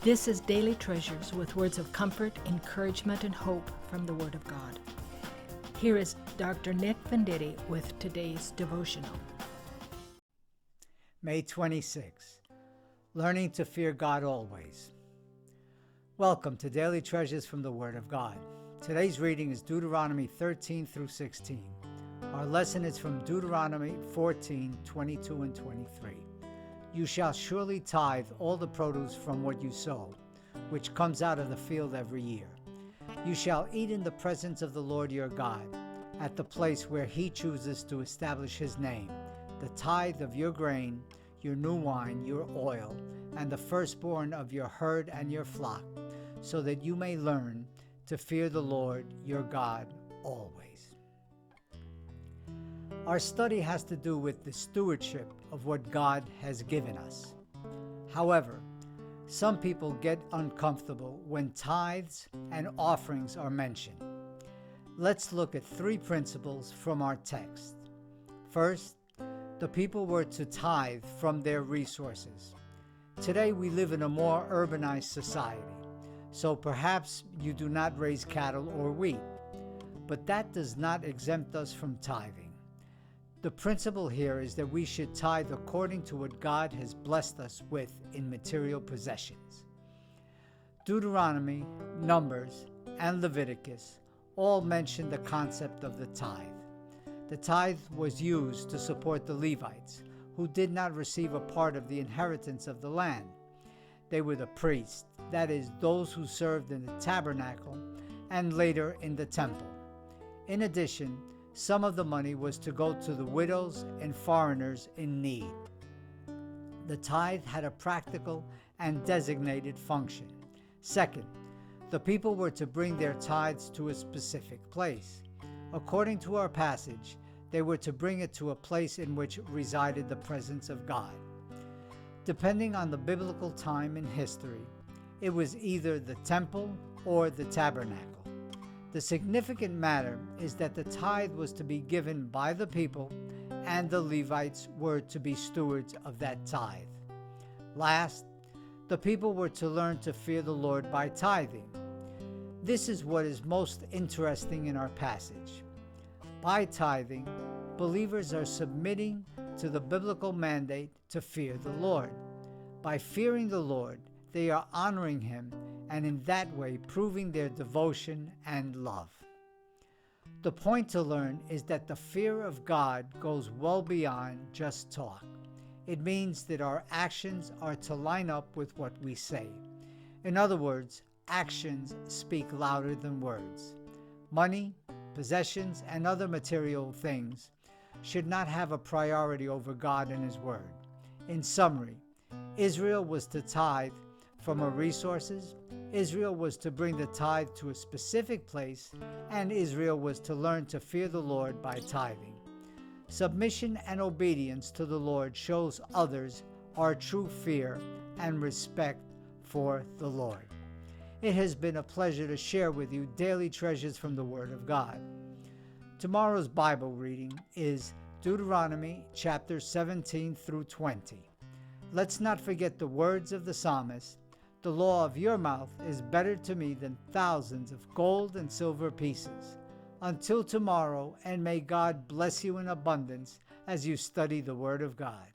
This is Daily Treasures with words of comfort, encouragement, and hope from the Word of God. Here is Dr. Nick Venditti with today's devotional. May 26. Learning to fear God always. Welcome to Daily Treasures from the Word of God. Today's reading is Deuteronomy 13 through 16. Our lesson is from Deuteronomy 14, 22 and 23. You shall surely tithe all the produce from what you sow, which comes out of the field every year. You shall eat in the presence of the Lord your God, at the place where he chooses to establish his name, the tithe of your grain, your new wine, your oil, and the firstborn of your herd and your flock, so that you may learn to fear the Lord your God always. Our study has to do with the stewardship of what God has given us. However, some people get uncomfortable when tithes and offerings are mentioned. Let's look at three principles from our text. First, the people were to tithe from their resources. Today we live in a more urbanized society, so perhaps you do not raise cattle or wheat, but that does not exempt us from tithing. The principle here is that we should tithe according to what God has blessed us with in material possessions. Deuteronomy, Numbers, and Leviticus all mention the concept of the tithe. The tithe was used to support the Levites, who did not receive a part of the inheritance of the land. They were the priests, that is, those who served in the tabernacle and later in the temple. In addition, some of the money was to go to the widows and foreigners in need. The tithe had a practical and designated function. Second, the people were to bring their tithes to a specific place. According to our passage, they were to bring it to a place in which resided the presence of God. Depending on the biblical time in history, it was either the temple or the tabernacle. The significant matter is that the tithe was to be given by the people, and the Levites were to be stewards of that tithe. Last, the people were to learn to fear the Lord by tithing. This is what is most interesting in our passage. By tithing, believers are submitting to the biblical mandate to fear the Lord. By fearing the Lord, they are honoring him and in that way proving their devotion and love. The point to learn is that the fear of God goes well beyond just talk. It means that our actions are to line up with what we say. In other words, actions speak louder than words. Money, possessions, and other material things should not have a priority over God and his word. In summary, Israel was to tithe from her resources, Israel was to bring the tithe to a specific place, and Israel was to learn to fear the Lord by tithing. Submission and obedience to the Lord shows others our true fear and respect for the Lord. It has been a pleasure to share with you daily treasures from the Word of God. Tomorrow's Bible reading is Deuteronomy chapter 17 through 20. Let's not forget the words of the psalmist, "The law of your mouth is better to me than thousands of gold and silver pieces." Until tomorrow, and may God bless you in abundance as you study the Word of God.